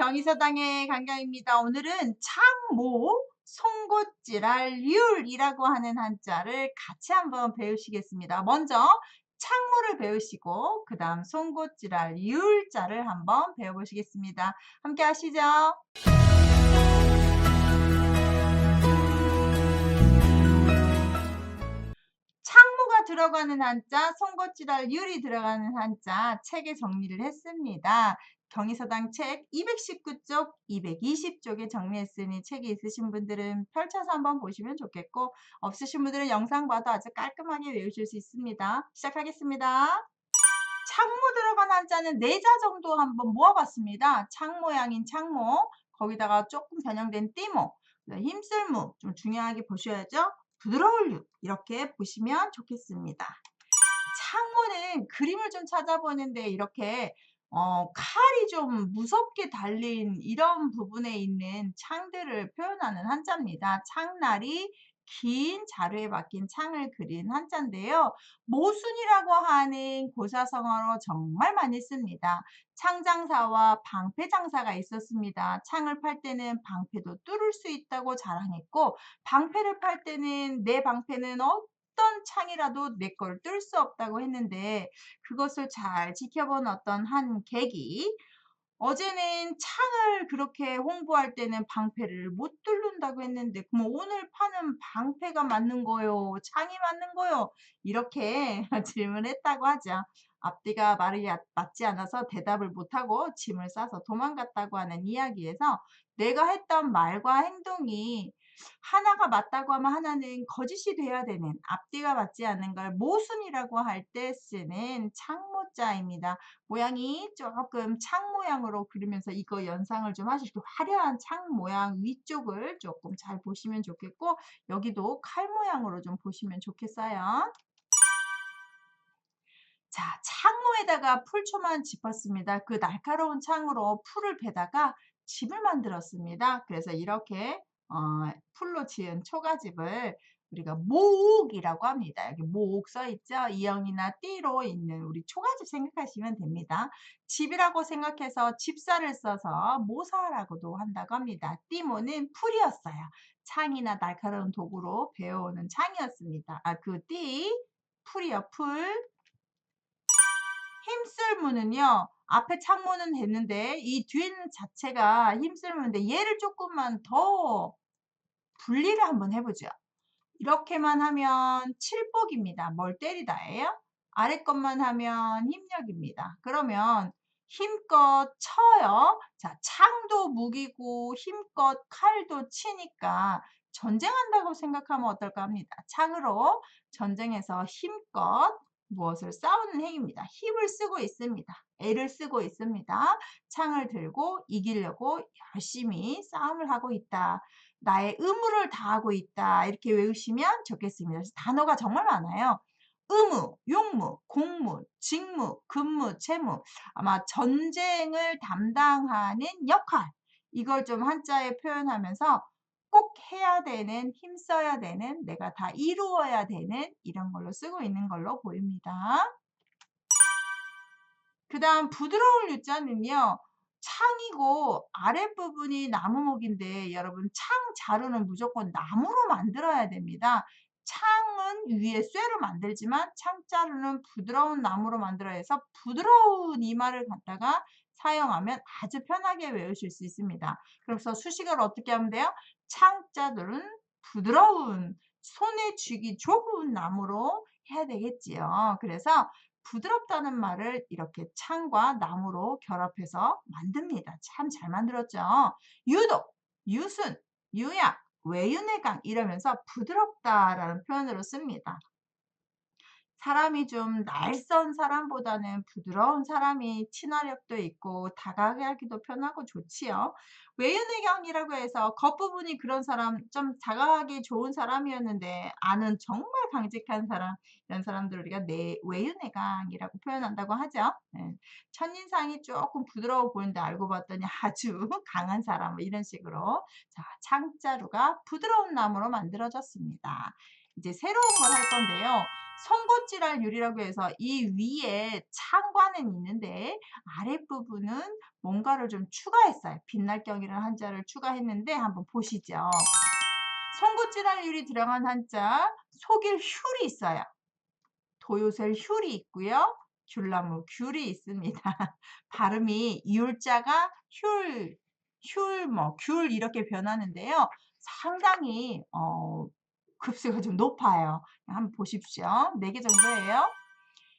경의서당의 강경입니다. 오늘은 창모, 송곳질할률이라고 하는 한자를 같이 한번 배우시겠습니다. 먼저 창모를 배우시고 그 다음 송곳질할률자를 한번 배워보시겠습니다. 함께 하시죠. 창모가 들어가는 한자, 송곳질할률이 들어가는 한자 책에 정리를 했습니다. 경의서당 책 219쪽, 220쪽에 정리했으니 책이 있으신 분들은 펼쳐서 한번 보시면 좋겠고 없으신 분들은 영상 봐도 아주 깔끔하게 외우실 수 있습니다. 시작하겠습니다. 창모 들어간 한자는 4자 정도 한번 모아봤습니다. 창 모양인 창모, 거기다가 조금 변형된 띠모, 힘쓸무, 좀 중요하게 보셔야죠. 부드러울 유, 이렇게 보시면 좋겠습니다. 창모는 그림을 좀 찾아보는데 이렇게 칼이 좀 무섭게 달린 이런 부분에 있는 창들을 표현하는 한자입니다. 창날이 긴 자루에 박힌 창을 그린 한자인데요. 모순이라고 하는 고사성어로 정말 많이 씁니다. 창장사와 방패장사가 있었습니다. 창을 팔 때는 방패도 뚫을 수 있다고 자랑했고 방패를 팔 때는 내 방패는 어떤 창이라도 내 걸 뚫을 수 없다고 했는데 그것을 잘 지켜본 어떤 한 계기, 어제는 창을 그렇게 홍보할 때는 방패를 못 뚫는다고 했는데 그럼 오늘 파는 방패가 맞는 거요? 창이 맞는 거요? 이렇게 질문했다고 하죠. 앞뒤가 말이 맞지 않아서 대답을 못하고 짐을 싸서 도망갔다고 하는 이야기에서 내가 했던 말과 행동이 하나가 맞다고 하면 하나는 거짓이 돼야 되는, 앞뒤가 맞지 않는 걸 모순이라고 할 때 쓰는 창모자입니다. 모양이 조금 창 모양으로 그리면서 이거 연상을 좀 하시고 화려한 창 모양 위쪽을 조금 잘 보시면 좋겠고 여기도 칼 모양으로 좀 보시면 좋겠어요. 자, 창모에다가 풀초만 짚었습니다. 그 날카로운 창으로 풀을 베다가 집을 만들었습니다. 그래서 이렇게 풀로 지은 초가집을 우리가 모옥이라고 합니다. 여기 모옥 써 있죠? 이형이나 띠로 있는 우리 초가집 생각하시면 됩니다. 집이라고 생각해서 집사를 써서 모사라고도 한다고 합니다. 띠모는 풀이었어요. 창이나 날카로운 도구로 베어오는 창이었습니다. 그 띠, 풀이요, 풀. 힘쓸무는요. 앞에 창문은 됐는데 이 뒤에는 자체가 힘쓸무인데 얘를 조금만 더 분리를 한번 해보죠. 이렇게만 하면 칠복입니다. 뭘 때리다예요? 아래 것만 하면 힘력입니다. 그러면 힘껏 쳐요. 자, 창도 무기고 힘껏 칼도 치니까 전쟁한다고 생각하면 어떨까 합니다. 창으로 전쟁에서 힘껏 무엇을 싸우는 행위입니다. 힘을 쓰고 있습니다. 애를 쓰고 있습니다. 창을 들고 이기려고 열심히 싸움을 하고 있다. 나의 의무를 다하고 있다. 이렇게 외우시면 좋겠습니다. 그래서 단어가 정말 많아요. 의무, 용무, 공무, 직무, 근무, 채무. 아마 전쟁을 담당하는 역할. 이걸 좀 한자에 표현하면서 꼭 해야 되는, 힘써야 되는, 내가 다 이루어야 되는 이런 걸로 쓰고 있는 걸로 보입니다. 그 다음 부드러울 유자는요. 창이고 아랫부분이 나무목인데 여러분 창 자루는 무조건 나무로 만들어야 됩니다. 창은 위에 쇠로 만들지만 창자루는 부드러운 나무로 만들어야 해서 부드러운 이마를 갖다가 사용하면 아주 편하게 외우실 수 있습니다. 그래서 수식을 어떻게 하면 돼요? 창자들은 부드러운, 손에 쥐기 좋은 나무로 해야 되겠지요. 그래서 부드럽다는 말을 이렇게 창과 나무로 결합해서 만듭니다. 참 잘 만들었죠. 유독, 유순, 유약, 외윤회강 이러면서 부드럽다라는 표현으로 씁니다. 사람이 좀 날선 사람보다는 부드러운 사람이 친화력도 있고 다가가기도 편하고 좋지요. 외윤회경이라고 해서 겉부분이 그런 사람, 좀 다가가기 좋은 사람이었는데 안은 정말 강직한 사람, 이런 사람들 우리가 외윤회강이라고 표현한다고 하죠. 네. 첫인상이 조금 부드러워 보이는데 알고 봤더니 아주 강한 사람, 이런 식으로. 자, 창자루가 부드러운 나무로 만들어졌습니다. 이제 새로운 걸 할 건데요. 송곳질할 유리라고 해서 이 위에 창과는 있는데 아랫부분은 뭔가를 좀 추가했어요. 빛날경이라는 한자를 추가했는데 한번 보시죠. 송곳질할 유리 들어간 한자, 속일 휼이 있어요. 도요셀 휼이 있고요. 귤나무 귤이 있습니다. 발음이 율자가 귤 이렇게 변하는데요. 상당히 급수가 좀 높아요. 한번 보십시오. 4개 정도예요.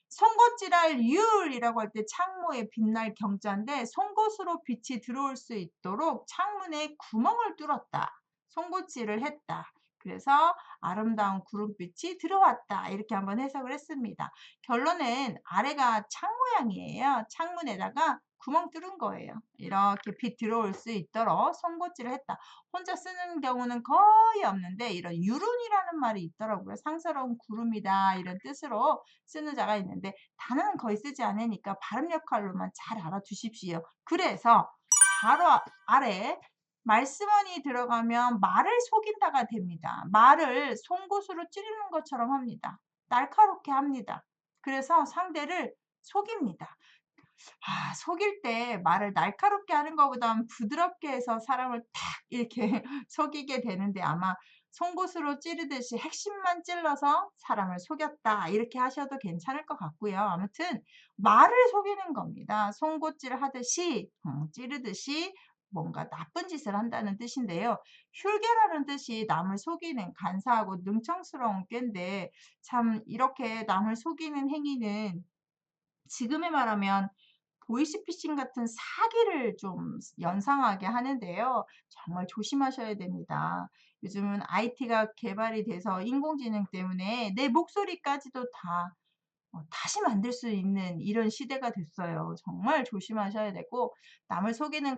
송곳질할 율이라고 할 때 창모에 빛날 경자인데 송곳으로 빛이 들어올 수 있도록 창문에 구멍을 뚫었다. 송곳질을 했다. 그래서 아름다운 구름빛이 들어왔다. 이렇게 한번 해석을 했습니다. 결론은 아래가 창 모양이에요. 창문에다가 구멍 뚫은 거예요. 이렇게 빛 들어올 수 있도록 송곳질을 했다. 혼자 쓰는 경우는 거의 없는데 이런 유run이라는 말이 있더라고요. 상스러운 구름이다 이런 뜻으로 쓰는 자가 있는데 단어는 거의 쓰지 않으니까 발음 역할로만 잘 알아두십시오. 그래서 바로 아래 말씀원이 들어가면 말을 속인다가 됩니다. 말을 송곳으로 찌르는 것처럼 합니다. 날카롭게 합니다. 그래서 상대를 속입니다. 속일 때 말을 날카롭게 하는 것보다는 부드럽게 해서 사람을 탁 이렇게 속이게 되는데 아마 송곳으로 찌르듯이 핵심만 찔러서 사람을 속였다 이렇게 하셔도 괜찮을 것 같고요. 아무튼 말을 속이는 겁니다. 송곳질 하듯이 찌르듯이 뭔가 나쁜 짓을 한다는 뜻인데요. 흉계라는 뜻이 남을 속이는 간사하고 능청스러운 꾀인데 참 이렇게 남을 속이는 행위는 지금에 말하면 보이스피싱 같은 사기를 좀 연상하게 하는데요. 정말 조심하셔야 됩니다. 요즘은 IT가 개발이 돼서 인공지능 때문에 내 목소리까지도 다시 만들 수 있는 이런 시대가 됐어요. 정말 조심하셔야 되고 남을 속이는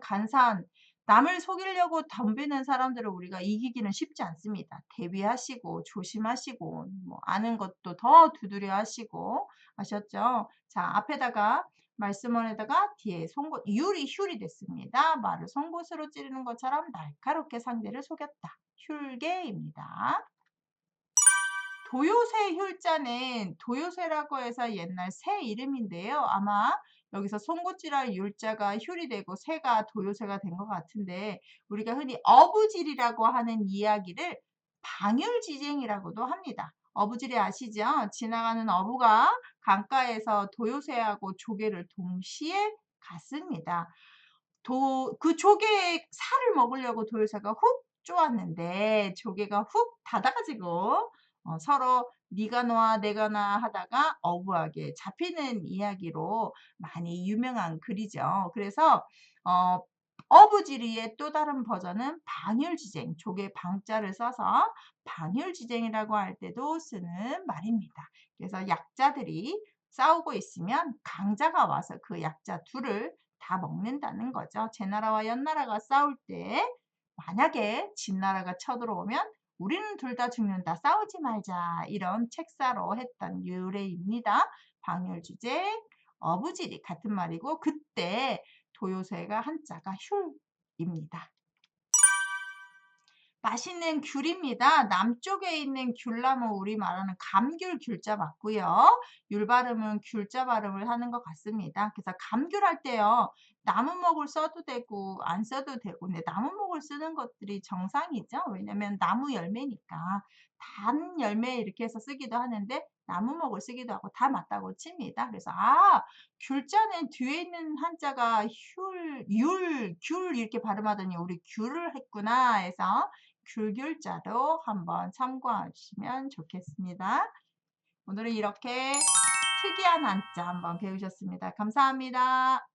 남을 속이려고 덤비는 사람들을 우리가 이기기는 쉽지 않습니다. 대비하시고 조심하시고 아는 것도 더 두드려 하시고 아셨죠? 자, 앞에다가 말씀원에다가 뒤에 휼이 됐습니다. 말을 송곳으로 찌르는 것처럼 날카롭게 상대를 속였다. 흉계입니다. 도요새 율자는 도요새라고 해서 옛날 새 이름인데요. 아마 여기서 송곳질할 율자가 휼이 되고 새가 도요새가 된 것 같은데 우리가 흔히 어부질이라고 하는 이야기를 방율지쟁이라고도 합니다. 어부질이 아시죠? 지나가는 어부가 강가에서 도요새하고 조개를 동시에 갔습니다. 그 조개의 살을 먹으려고 도요새가 훅 쪼았는데 조개가 훅 닫아가지고 서로 네가 놔 내가 놔 하다가 어부하게 잡히는 이야기로 많이 유명한 글이죠. 그래서 어, 어부지리의 또 다른 버전은 방율지쟁, 조개 방자를 써서 방율지쟁이라고 할 때도 쓰는 말입니다. 그래서 약자들이 싸우고 있으면 강자가 와서 그 약자 둘을 다 먹는다는 거죠. 제 나라와 연나라가 싸울 때 만약에 진나라가 쳐들어오면 우리는 둘 다 죽는다. 싸우지 말자. 이런 책사로 했던 유래입니다. 방열주제, 어부지리 같은 말이고 그때 도요새가 한자가 흉입니다. 맛있는 귤입니다. 남쪽에 있는 귤나무 우리 말하는 감귤 귤자 맞고요. 율 발음은 귤자 발음을 하는 것 같습니다. 그래서 감귤 할 때요. 나무목을 써도 되고 안 써도 되고 근데 나무목을 쓰는 것들이 정상이죠. 왜냐면 나무 열매니까 단 열매 이렇게 해서 쓰기도 하는데 나무목을 쓰기도 하고 다 맞다고 칩니다. 그래서 귤자는 뒤에 있는 한자가 귤 이렇게 발음하더니 우리 귤을 했구나 해서 귤귤자도 한번 참고하시면 좋겠습니다. 오늘은 이렇게 특이한 한자 한번 배우셨습니다. 감사합니다.